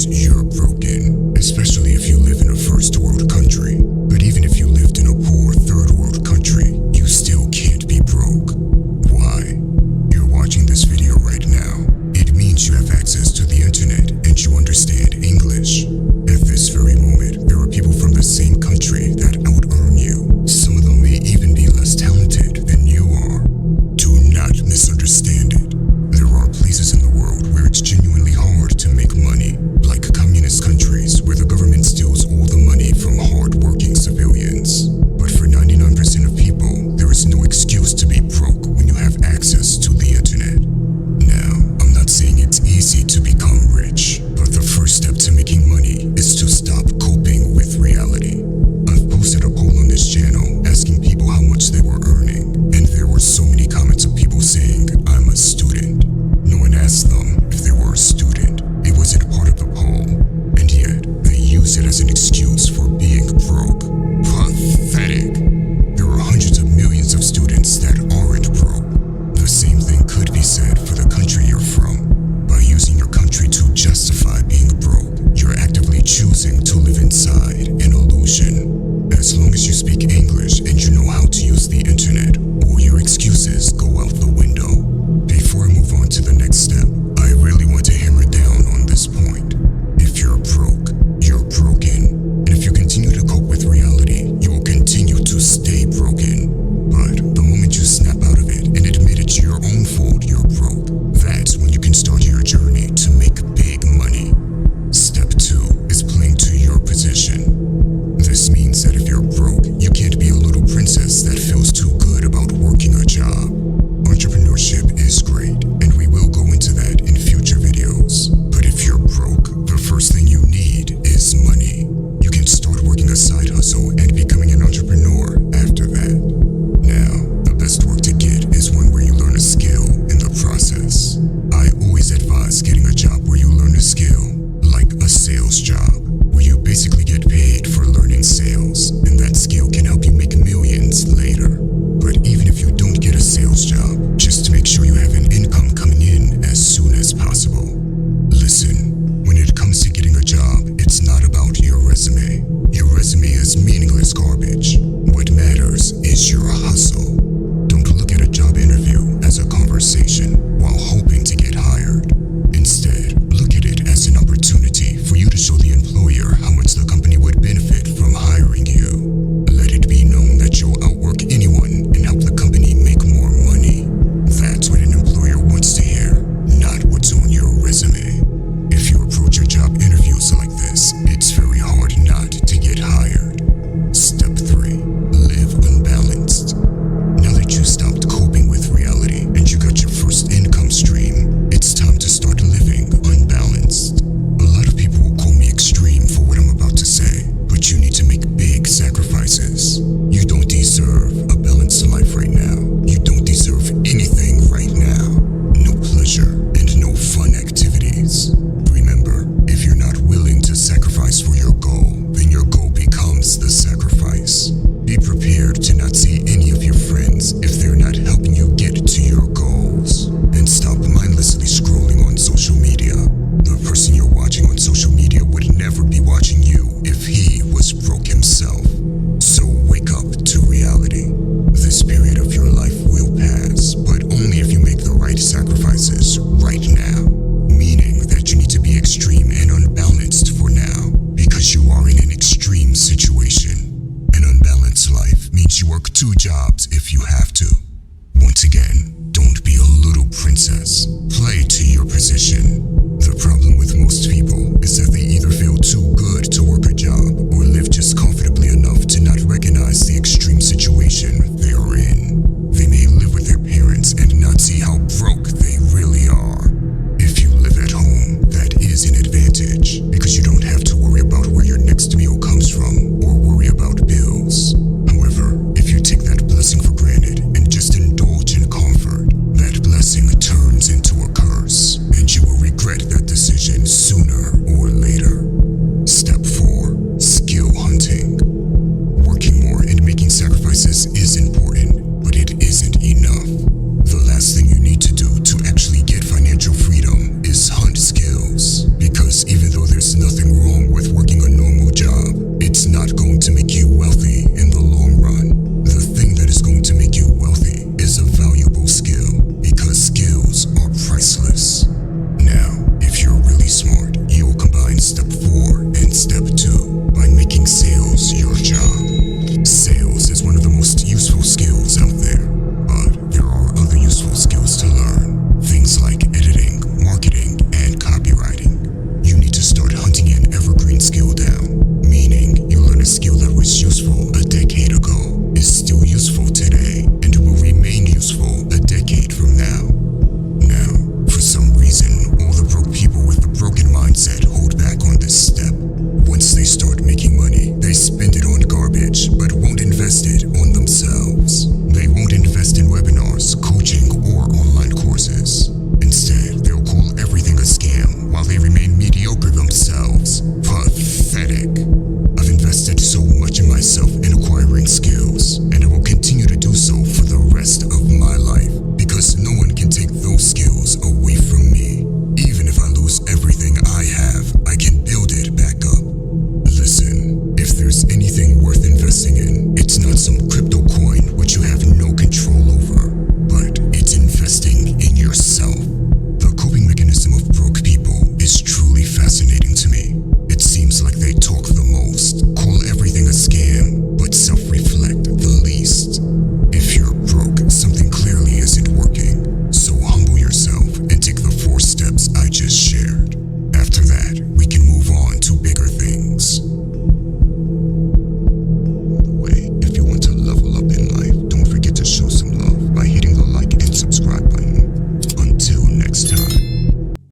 means you're broken, especially if you live in a first world country. But even if you lived in a poor third world country, you still can't be broke. Why? You're watching this video right now. It means you have access to the internet and you understand English. At this very moment, there are people from the same country that out-earn you. Some of them may even be less talented than you are. Do not misunderstand it. There are places in the world where it's genuinely hard to make money, like communist countries where the government steals all the money from hard-working civilians. But for 99% of people, there is no excuse to be broke when you have access to the internet. Now, I'm not saying it's easy to become rich, but the first step to making money is to stop coping with reality. I've posted a poll on this channel asking people how much they were earning, and there were so many comments of people saying, "I'm a student." No one asked them if they were a student. It wasn't part of the poll, and yet they use it as an excuse for being broke. Pathetic. There are hundreds of millions of students that aren't broke. The same thing could be said for the country you're from. By using your country to justify being broke, you're actively choosing to live inside an illusion. As long as you speak English and you know how to use the internet, all your excuses go out the window. Before I move on to the next step, I really want to hammer down on this point. If you're broke, you're broken. And if you continue to cope with reality, you will continue to stay broken. But the moment you snap out of it and admit it's your own fault you're broke, that's when you can start your journey to make big money. Step 2 is playing to your position. This means that if you're broke, you can't be a little princess that feels too good about working a job. Entrepreneurship is great, and we will go into that in future videos. But if you're broke, the first thing you need is money. You can start working a side hustle and becoming an entrepreneur after that. Now, the best work to get is one where you learn a skill in the process. I always advise getting a job where you learn a skill, like a sales job, where you basically get paid for learning sales, and that skill can help you make millions later. But even if you don't get a sales job, just make sure you have an income coming in as soon as possible. Listen, when it comes to getting a job, it's not about your resume. Your resume is meaningless garbage. What matters is your hustle. Don't look at a job interview as a conversation while hoping to get hired. Instead, look at it as an opportunity for you to show the employer how much the company would benefit from hiring you. Let it be known that you'll outwork anyone and help the company make more money. That's what an employer wants to hear, not what's on your resume. If you approach your job interviews like this, it's very hard not to get hired. Step 3, live unbalanced. Now that you stopped coping with reality and you got your first income stream, it's time to start living unbalanced. A lot of people will call me extreme for what I'm about to say, but you need to make big sacrifices. You don't deserve a balanced life right now. You don't deserve anything right now. No pleasure and no fun activities. Remember, if you're not willing to sacrifice for your goal, then your goal becomes the sacrifice. Be prepared to not see any of your friends if they're not helping you get to your goals. And stop mindlessly scrolling on social media. The person you're watching on social media would never be watching you if he was broke himself. So wake up to reality. This period of your life will pass, but only if you make the right sacrifices right now. Meaning that you need to be extreme and unbalanced for now, because you are in an extreme situation. An unbalanced life means you work 2 jobs if you have to. Once again, don't be a little princess. Play to your position.